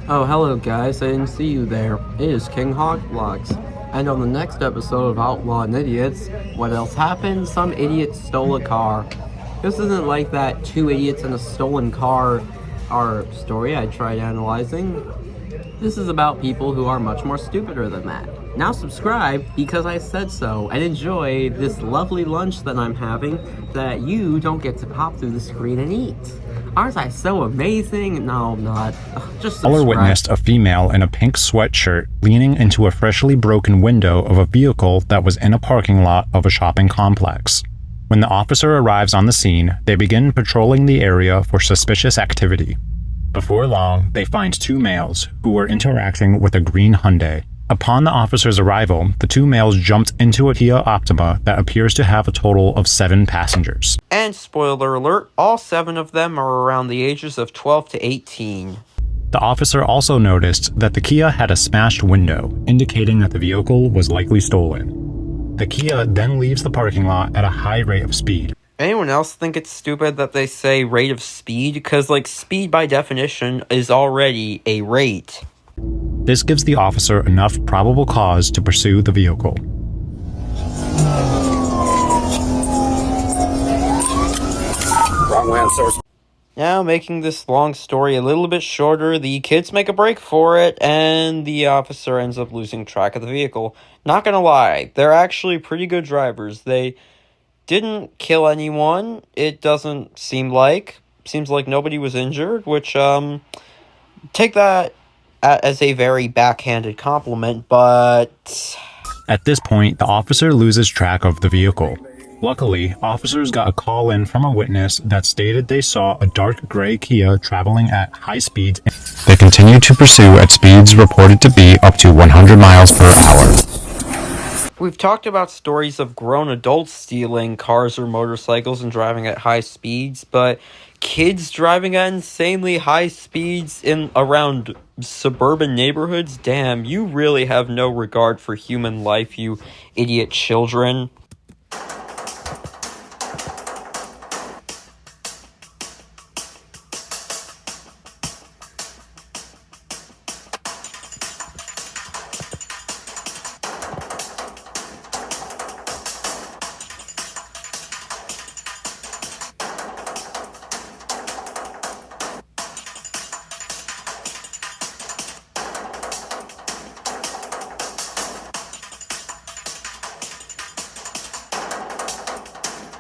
Oh, hello guys, I didn't see you there. It is KingHawkBlox. And on the next episode of Outlaw and Idiots, what else happened? Some idiot stole a car. This isn't like that two idiots in a stolen car story I tried analyzing. This is about people who are much more stupider than that. Now subscribe because I said so, and enjoy this lovely lunch that I'm having that you don't get to pop through the screen and eat. Aren't I so amazing? No, I'm not. Just Caller subscribe. witnessed a female in a pink sweatshirt leaning into a freshly broken window of a vehicle that was in a parking lot of a shopping complex. When the officer arrives on the scene, they begin patrolling the area for suspicious activity. Before long, they find two males who were interacting with a green Hyundai. Upon the officer's arrival, the two males jumped into a Kia Optima that appears to have a total of 7 passengers. And spoiler alert, all 7 of them are around the ages of 12 to 18. The officer also noticed that the Kia had a smashed window, indicating that the vehicle was likely stolen. The Kia then leaves the parking lot at a high rate of speed. Anyone else think it's stupid that they say rate of speed? Because, speed by definition is already a rate. This gives the officer enough probable cause to pursue the vehicle. Wrong land source. Now, making this long story a little bit shorter, the kids make a break for it, and the officer ends up losing track of the vehicle. Not gonna lie, they're actually pretty good drivers. They didn't kill anyone, it doesn't seem like. Seems like nobody was injured, which, take that as a very backhanded compliment, but... At this point, the officer loses track of the vehicle. Luckily, officers got a call in from a witness that stated they saw a dark gray Kia traveling at high speeds. They continued to pursue at speeds reported to be up to 100 miles per hour. We've talked about stories of grown adults stealing cars or motorcycles and driving at high speeds, but kids driving at insanely high speeds in around suburban neighborhoods? Damn, you really have no regard for human life, you idiot children.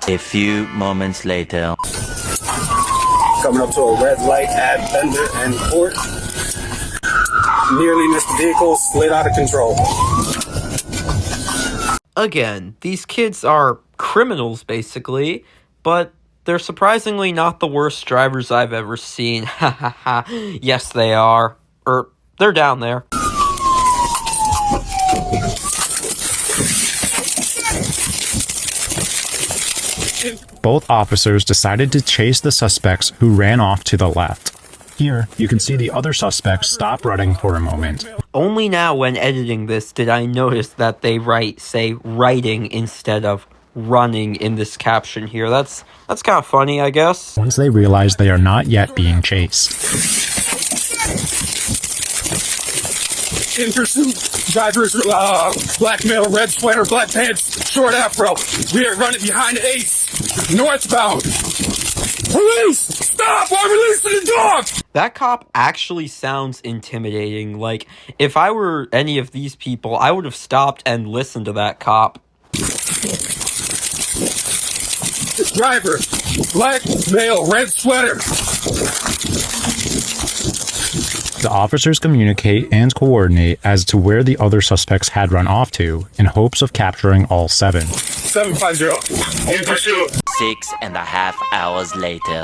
A few moments later. Coming up to a red light at Bender and Court. Nearly missed the vehicle, slid out of control. Again, these kids are criminals, basically, but they're surprisingly not the worst drivers I've ever seen. Ha ha ha. Yes, they are. They're down there. Both officers decided to chase the suspects who ran off to the left. Here, you can see the other suspects stop running for a moment. Only now when editing this did I notice that they say writing instead of running in this caption here. That's kind of funny, I guess. Once they realize they are not yet being chased. In pursuit, drivers, black male, red sweater, black pants, short afro. We are running behind Ace, northbound. Police, stop! I'm releasing the dog! That cop actually sounds intimidating. If I were any of these people, I would have stopped and listened to that cop. Driver, black male, red sweater. The officers communicate and coordinate as to where the other suspects had run off to, in hopes of capturing all 7. 750, in pursuit. 6.5 hours later.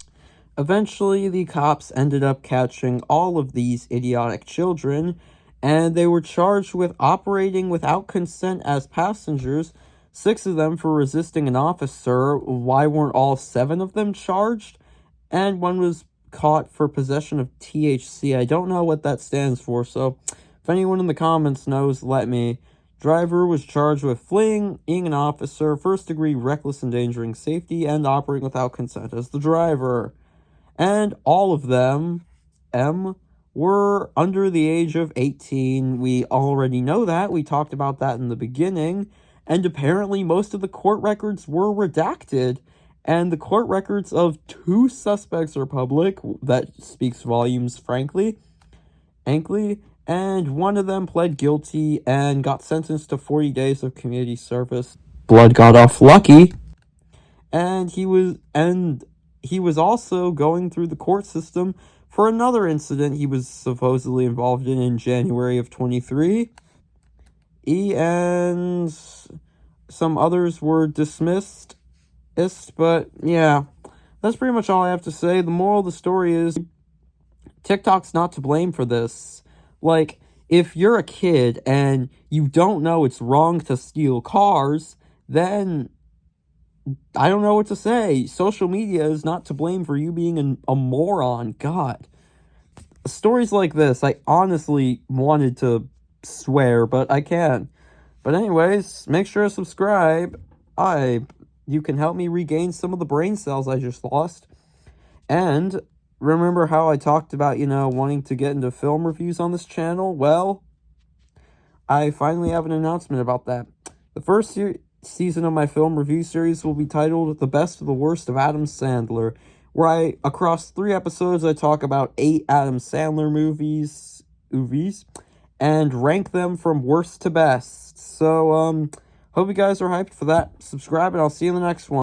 Eventually, the cops ended up catching all of these idiotic children, and they were charged with operating without consent as passengers, 6 of them for resisting an officer. Why weren't all 7 of them charged? And one was caught for possession of THC. I don't know what that stands for, so if anyone in the comments knows, let me. Driver was charged with fleeing an officer, first-degree reckless endangering safety, and operating without consent as the driver. And all of them, were under the age of 18. We already know that. We talked about that in the beginning. And apparently most of the court records were redacted. And the court records of 2 suspects are public. That speaks volumes, frankly. And one of them pled guilty and got sentenced to 40 days of community service. Blood got off lucky. And he was also going through the court system for another incident he was supposedly involved in January of 23. And some others were dismissed. But yeah, that's pretty much all I have to say. The moral of the story is TikTok's not to blame for this. Like, if you're a kid and you don't know it's wrong to steal cars, then I don't know what to say. Social media is not to blame for you being a moron. God. Stories like this, I honestly wanted to swear, but I can't. But anyways, make sure to subscribe. You can help me regain some of the brain cells I just lost. And remember how I talked about, wanting to get into film reviews on this channel? Well, I finally have an announcement about that. The first season of my film review series will be titled The Best of the Worst of Adam Sandler, where across 3 episodes, I talk about 8 Adam Sandler movies, and rank them from worst to best. So, hope you guys are hyped for that. Subscribe, and I'll see you in the next one.